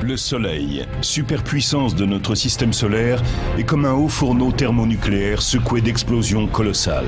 Le Soleil, superpuissance de notre système solaire, est comme un haut fourneau thermonucléaire secoué d'explosions colossales.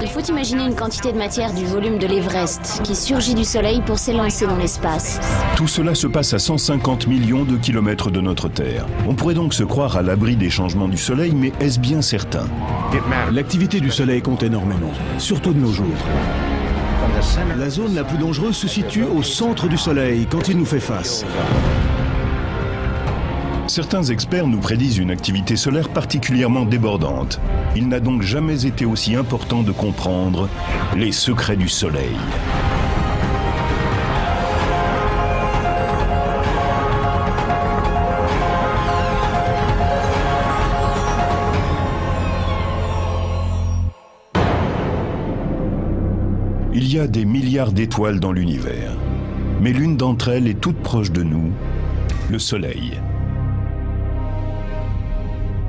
Il faut imaginer une quantité de matière du volume de l'Everest qui surgit du Soleil pour s'élancer dans l'espace. Tout cela se passe à 150 millions de kilomètres de notre Terre. On pourrait donc se croire à l'abri des changements du Soleil, mais est-ce bien certain? L'activité du Soleil compte énormément, surtout de nos jours. La zone la plus dangereuse se situe au centre du Soleil, quand il nous fait face. Certains experts nous prédisent une activité solaire particulièrement débordante. Il n'a donc jamais été aussi important de comprendre les secrets du Soleil. Il y a des milliards d'étoiles dans l'univers, mais l'une d'entre elles est toute proche de nous, le Soleil.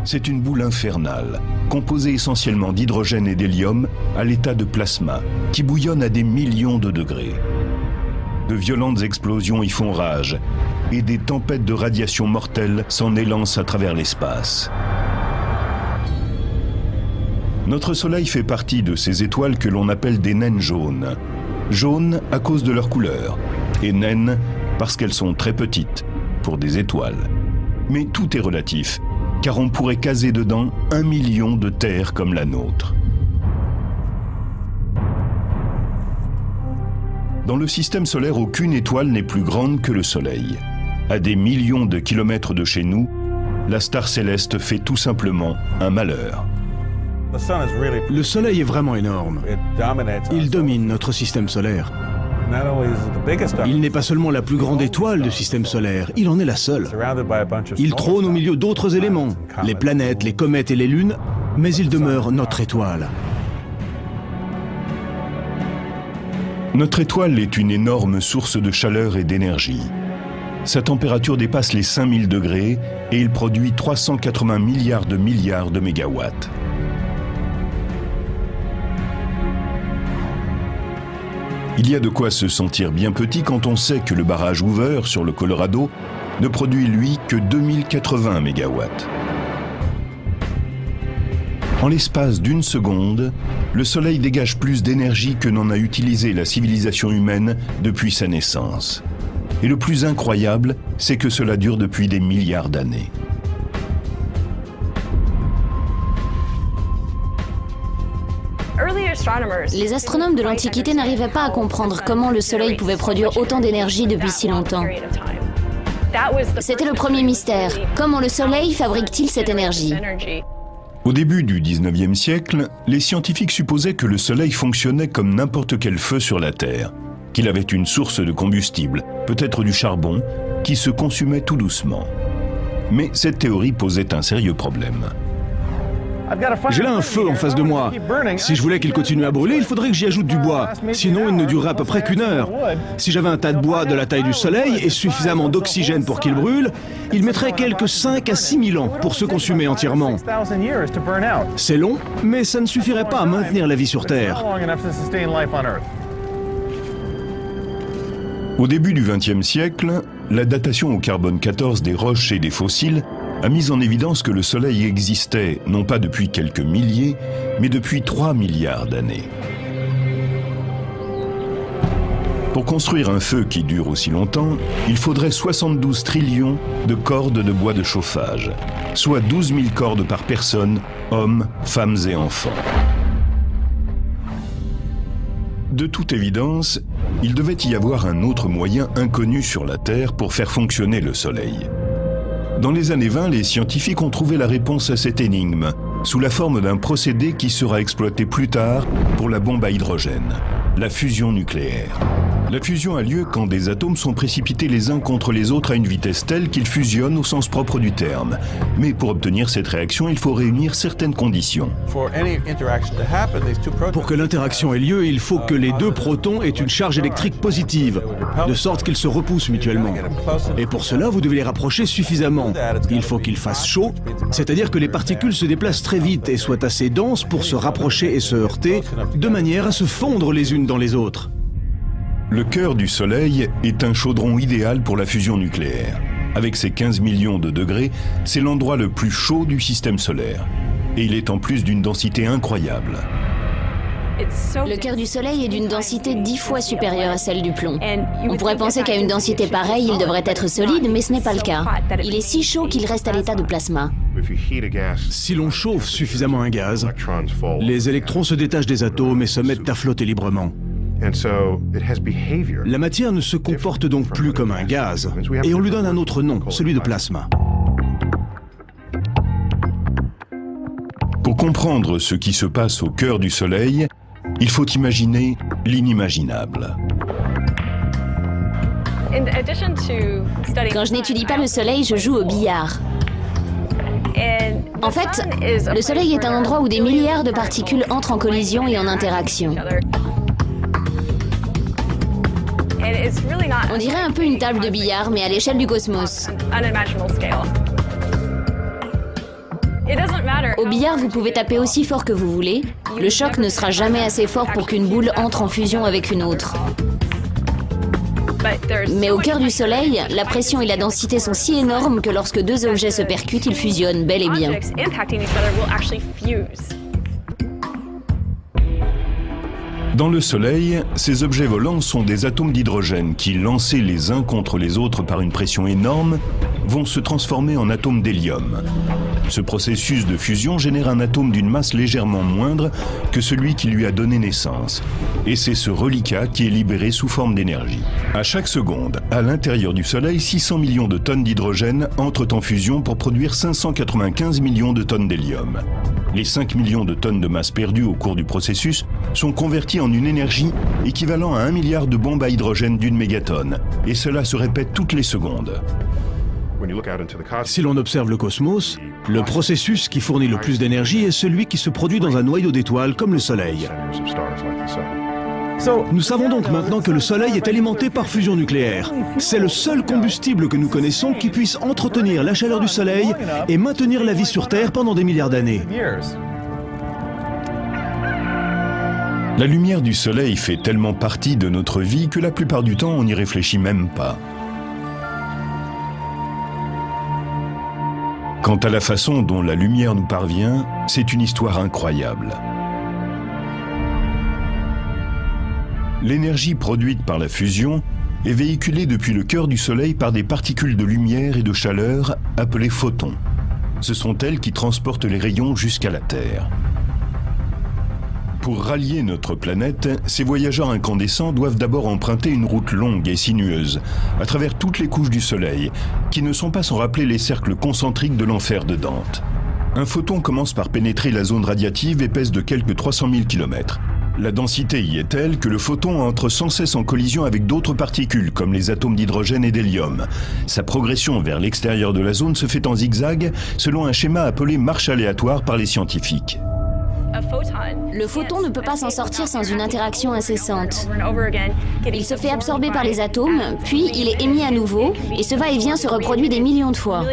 C'est une boule infernale, composée essentiellement d'hydrogène et d'hélium à l'état de plasma, qui bouillonne à des millions de degrés. De violentes explosions y font rage, et des tempêtes de radiation mortelle s'en élancent à travers l'espace. Notre Soleil fait partie de ces étoiles que l'on appelle des naines jaunes. Jaunes à cause de leur couleur, et naines parce qu'elles sont très petites, pour des étoiles. Mais tout est relatif, car on pourrait caser dedans 1 million de terres comme la nôtre. Dans le système solaire, aucune étoile n'est plus grande que le Soleil. À des millions de kilomètres de chez nous, la star céleste fait tout simplement un malheur. Le Soleil est vraiment énorme. Il domine notre système solaire. Il n'est pas seulement la plus grande étoile du système solaire, il en est la seule. Il trône au milieu d'autres éléments, les planètes, les comètes et les lunes, mais il demeure notre étoile. Notre étoile est une énorme source de chaleur et d'énergie. Sa température dépasse les 5000 degrés et il produit 380 milliards de mégawatts. Il y a de quoi se sentir bien petit quand on sait que le barrage Hoover sur le Colorado ne produit, lui, que 2080 mégawatts. En l'espace d'une seconde, le Soleil dégage plus d'énergie que n'en a utilisé la civilisation humaine depuis sa naissance. Et le plus incroyable, c'est que cela dure depuis des milliards d'années. Les astronomes de l'Antiquité n'arrivaient pas à comprendre comment le Soleil pouvait produire autant d'énergie depuis si longtemps. C'était le premier mystère. Comment le Soleil fabrique-t-il cette énergie? Au début du 19e siècle, les scientifiques supposaient que le Soleil fonctionnait comme n'importe quel feu sur la Terre, qu'il avait une source de combustible, peut-être du charbon, qui se consumait tout doucement. Mais cette théorie posait un sérieux problème. J'ai là un feu en face de moi. Si je voulais qu'il continue à brûler, il faudrait que j'y ajoute du bois. Sinon, il ne durerait à peu près qu'une heure. Si j'avais un tas de bois de la taille du Soleil et suffisamment d'oxygène pour qu'il brûle, il mettrait quelques 5 à 6 000 ans pour se consumer entièrement. C'est long, mais ça ne suffirait pas à maintenir la vie sur Terre. Au début du XXe siècle, la datation au carbone 14 des roches et des fossiles a mis en évidence que le Soleil existait non pas depuis quelques milliers, mais depuis 3 milliards d'années. Pour construire un feu qui dure aussi longtemps, il faudrait 72 trillions de cordes de bois de chauffage, soit 12 000 cordes par personne, hommes, femmes et enfants. De toute évidence, il devait y avoir un autre moyen inconnu sur la Terre pour faire fonctionner le Soleil. Dans les années 20, les scientifiques ont trouvé la réponse à cette énigme, sous la forme d'un procédé qui sera exploité plus tard pour la bombe à hydrogène, la fusion nucléaire. La fusion a lieu quand des atomes sont précipités les uns contre les autres à une vitesse telle qu'ils fusionnent au sens propre du terme. Mais pour obtenir cette réaction, il faut réunir certaines conditions. Pour que l'interaction ait lieu, il faut que les deux protons aient une charge électrique positive, de sorte qu'ils se repoussent mutuellement. Et pour cela, vous devez les rapprocher suffisamment. Il faut qu'il fasse chaud, c'est-à-dire que les particules se déplacent très vite et soient assez denses pour se rapprocher et se heurter, de manière à se fondre les unes dans les autres. Le cœur du Soleil est un chaudron idéal pour la fusion nucléaire. Avec ses 15 millions de degrés, c'est l'endroit le plus chaud du système solaire. Et il est en plus d'une densité incroyable. Le cœur du Soleil est d'une densité 10 fois supérieure à celle du plomb. On pourrait penser qu'à une densité pareille, il devrait être solide, mais ce n'est pas le cas. Il est si chaud qu'il reste à l'état de plasma. Si l'on chauffe suffisamment un gaz, les électrons se détachent des atomes et se mettent à flotter librement. La matière ne se comporte donc plus comme un gaz, et on lui donne un autre nom, celui de plasma. Pour comprendre ce qui se passe au cœur du Soleil, il faut imaginer l'inimaginable. Quand je n'étudie pas le Soleil, je joue au billard. En fait, le Soleil est un endroit où des milliards de particules entrent en collision et en interaction. On dirait un peu une table de billard, mais à l'échelle du cosmos. Au billard, vous pouvez taper aussi fort que vous voulez. Le choc ne sera jamais assez fort pour qu'une boule entre en fusion avec une autre. Mais au cœur du Soleil, la pression et la densité sont si énormes que lorsque deux objets se percutent, ils fusionnent bel et bien. Dans le Soleil, ces objets volants sont des atomes d'hydrogène qui, lancés les uns contre les autres par une pression énorme, vont se transformer en atomes d'hélium. Ce processus de fusion génère un atome d'une masse légèrement moindre que celui qui lui a donné naissance. Et c'est ce reliquat qui est libéré sous forme d'énergie. À chaque seconde, à l'intérieur du Soleil, 600 millions de tonnes d'hydrogène entrent en fusion pour produire 595 millions de tonnes d'hélium. Les 5 millions de tonnes de masse perdues au cours du processus sont converties en une énergie équivalent à 1 milliard de bombes à hydrogène d'une mégatonne. Et cela se répète toutes les secondes. Si l'on observe le cosmos, le processus qui fournit le plus d'énergie est celui qui se produit dans un noyau d'étoiles comme le Soleil. Nous savons donc maintenant que le Soleil est alimenté par fusion nucléaire. C'est le seul combustible que nous connaissons qui puisse entretenir la chaleur du Soleil et maintenir la vie sur Terre pendant des milliards d'années. La lumière du Soleil fait tellement partie de notre vie que la plupart du temps on n'y réfléchit même pas. Quant à la façon dont la lumière nous parvient, c'est une histoire incroyable. L'énergie produite par la fusion est véhiculée depuis le cœur du Soleil par des particules de lumière et de chaleur appelées photons. Ce sont elles qui transportent les rayons jusqu'à la Terre. Pour rallier notre planète, ces voyageurs incandescents doivent d'abord emprunter une route longue et sinueuse, à travers toutes les couches du Soleil, qui ne sont pas sans rappeler les cercles concentriques de l'enfer de Dante. Un photon commence par pénétrer la zone radiative et pèse de quelques 300 000 km. La densité y est telle que le photon entre sans cesse en collision avec d'autres particules, comme les atomes d'hydrogène et d'hélium. Sa progression vers l'extérieur de la zone se fait en zigzag, selon un schéma appelé marche aléatoire par les scientifiques. Le photon ne peut pas s'en sortir sans une interaction incessante. Il se fait absorber par les atomes, puis il est émis à nouveau, et ce va-et-vient se reproduit des millions de fois.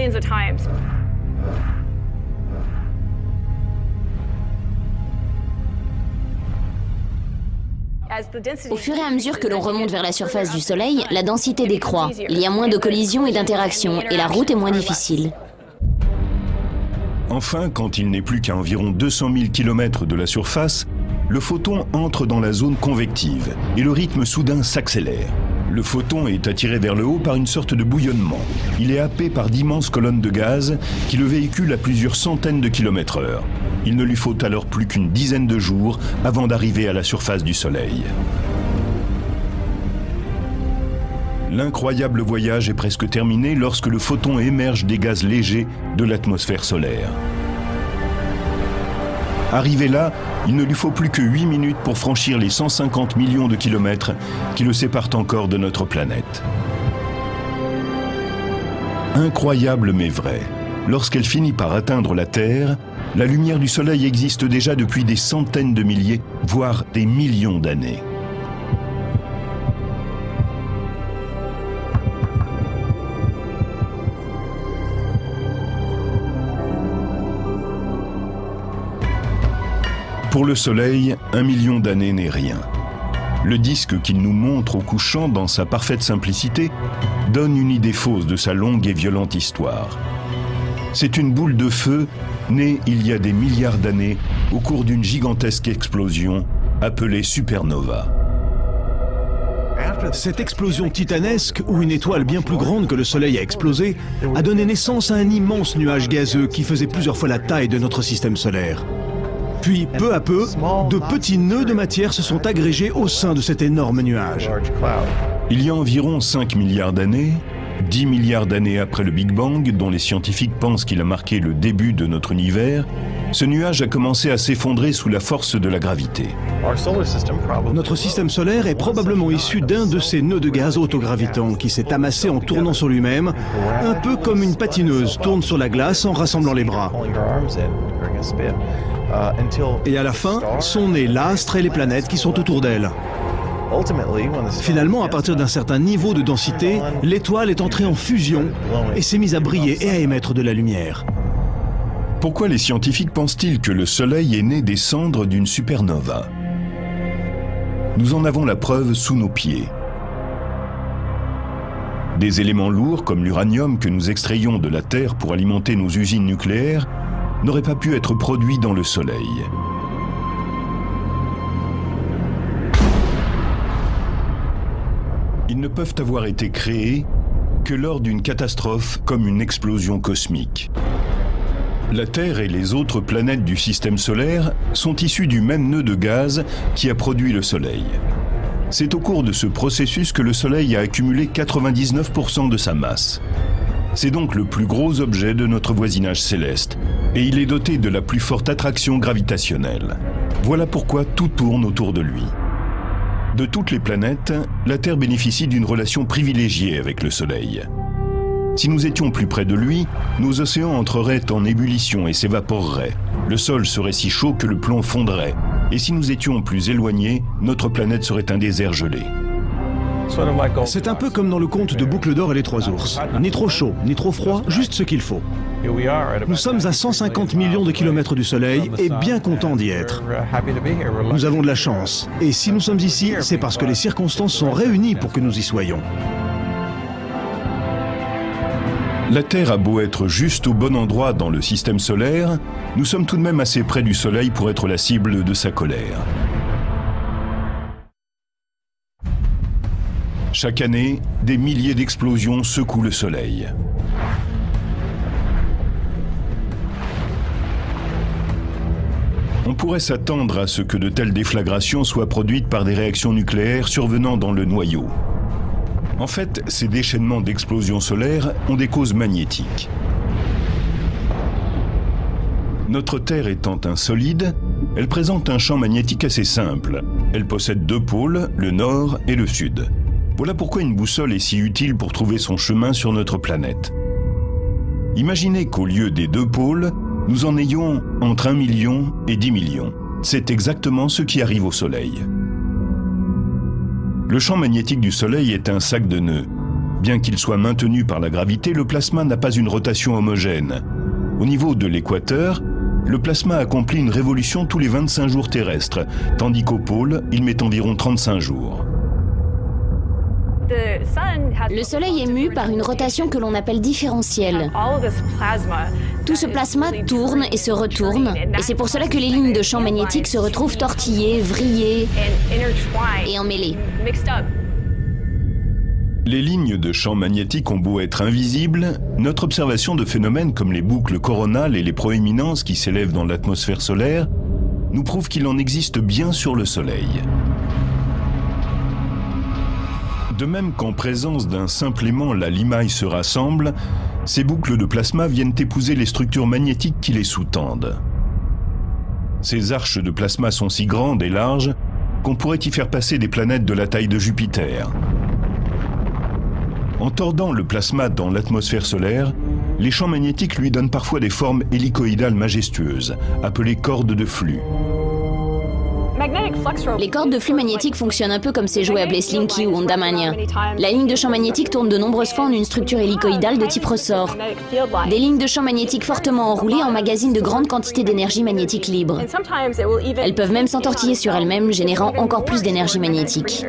Au fur et à mesure que l'on remonte vers la surface du Soleil, la densité décroît. Il y a moins de collisions et d'interactions, et la route est moins difficile. Enfin, quand il n'est plus qu'à environ 200 000 km de la surface, le photon entre dans la zone convective et le rythme soudain s'accélère. Le photon est attiré vers le haut par une sorte de bouillonnement. Il est happé par d'immenses colonnes de gaz qui le véhiculent à plusieurs centaines de kilomètres/heure. Il ne lui faut alors plus qu'une dizaine de jours avant d'arriver à la surface du Soleil. L'incroyable voyage est presque terminé lorsque le photon émerge des gaz légers de l'atmosphère solaire. Arrivé là, il ne lui faut plus que 8 minutes pour franchir les 150 millions de kilomètres qui le séparent encore de notre planète. Incroyable mais vrai. Lorsqu'elle finit par atteindre la Terre, la lumière du Soleil existe déjà depuis des centaines de milliers, voire des millions d'années. Pour le Soleil, 1 million d'années n'est rien. Le disque qu'il nous montre au couchant dans sa parfaite simplicité donne une idée fausse de sa longue et violente histoire. C'est une boule de feu née il y a des milliards d'années au cours d'une gigantesque explosion appelée supernova. Cette explosion titanesque, où une étoile bien plus grande que le Soleil a explosé, a donné naissance à un immense nuage gazeux qui faisait plusieurs fois la taille de notre système solaire. Puis, peu à peu, de petits nœuds de matière se sont agrégés au sein de cet énorme nuage. Il y a environ 5 milliards d'années, 10 milliards d'années après le Big Bang, dont les scientifiques pensent qu'il a marqué le début de notre univers, ce nuage a commencé à s'effondrer sous la force de la gravité. Notre système solaire est probablement issu d'un de ces nœuds de gaz autogravitants qui s'est amassé en tournant sur lui-même, un peu comme une patineuse tourne sur la glace en rassemblant les bras. Et à la fin, sont nés l'astre et les planètes qui sont autour d'elle. Finalement, à partir d'un certain niveau de densité, l'étoile est entrée en fusion et s'est mise à briller et à émettre de la lumière. Pourquoi les scientifiques pensent-ils que le Soleil est né des cendres d'une supernova? Nous en avons la preuve sous nos pieds. Des éléments lourds comme l'uranium que nous extrayons de la Terre pour alimenter nos usines nucléaires n'auraient pas pu être produits dans le Soleil. Ils ne peuvent avoir été créés que lors d'une catastrophe comme une explosion cosmique. La Terre et les autres planètes du système solaire sont issues du même nœud de gaz qui a produit le Soleil. C'est au cours de ce processus que le Soleil a accumulé 99% de sa masse. C'est donc le plus gros objet de notre voisinage céleste, et il est doté de la plus forte attraction gravitationnelle. Voilà pourquoi tout tourne autour de lui. De toutes les planètes, la Terre bénéficie d'une relation privilégiée avec le Soleil. Si nous étions plus près de lui, nos océans entreraient en ébullition et s'évaporeraient. Le sol serait si chaud que le plomb fondrait. Et si nous étions plus éloignés, notre planète serait un désert gelé. C'est un peu comme dans le conte de Boucle d'Or et les Trois Ours. Ni trop chaud, ni trop froid, juste ce qu'il faut. Nous sommes à 150 millions de kilomètres du Soleil et bien contents d'y être. Nous avons de la chance. Et si nous sommes ici, c'est parce que les circonstances sont réunies pour que nous y soyons. La Terre a beau être juste au bon endroit dans le système solaire, nous sommes tout de même assez près du Soleil pour être la cible de sa colère. Chaque année, des milliers d'explosions secouent le Soleil. On pourrait s'attendre à ce que de telles déflagrations soient produites par des réactions nucléaires survenant dans le noyau. En fait, ces déchaînements d'explosions solaires ont des causes magnétiques. Notre Terre étant un solide, elle présente un champ magnétique assez simple. Elle possède deux pôles, le nord et le sud. Voilà pourquoi une boussole est si utile pour trouver son chemin sur notre planète. Imaginez qu'au lieu des deux pôles, nous en ayons entre 1 million et 10 millions. C'est exactement ce qui arrive au Soleil. Le champ magnétique du Soleil est un sac de nœuds. Bien qu'il soit maintenu par la gravité, le plasma n'a pas une rotation homogène. Au niveau de l'équateur, le plasma accomplit une révolution tous les 25 jours terrestres, tandis qu'au pôle, il met environ 35 jours. Le Soleil est mu par une rotation que l'on appelle différentielle. Tout ce plasma tourne et se retourne, et c'est pour cela que les lignes de champ magnétique se retrouvent tortillées, vrillées et emmêlées. Les lignes de champ magnétique ont beau être invisibles, notre observation de phénomènes comme les boucles coronales et les proéminences qui s'élèvent dans l'atmosphère solaire nous prouve qu'il en existe bien sur le Soleil. De même qu'en présence d'un simple aimant, la limaille se rassemble, ces boucles de plasma viennent épouser les structures magnétiques qui les sous-tendent. Ces arches de plasma sont si grandes et larges qu'on pourrait y faire passer des planètes de la taille de Jupiter. En tordant le plasma dans l'atmosphère solaire, les champs magnétiques lui donnent parfois des formes hélicoïdales majestueuses, appelées cordes de flux. Les cordes de flux magnétique fonctionnent un peu comme ces jouets appelés Slinky ou Ondamania. La ligne de champ magnétique tourne de nombreuses fois en une structure hélicoïdale de type ressort. Des lignes de champ magnétique fortement enroulées emmagasinent de grandes quantités d'énergie magnétique libre. Elles peuvent même s'entortiller sur elles-mêmes, générant encore plus d'énergie magnétique.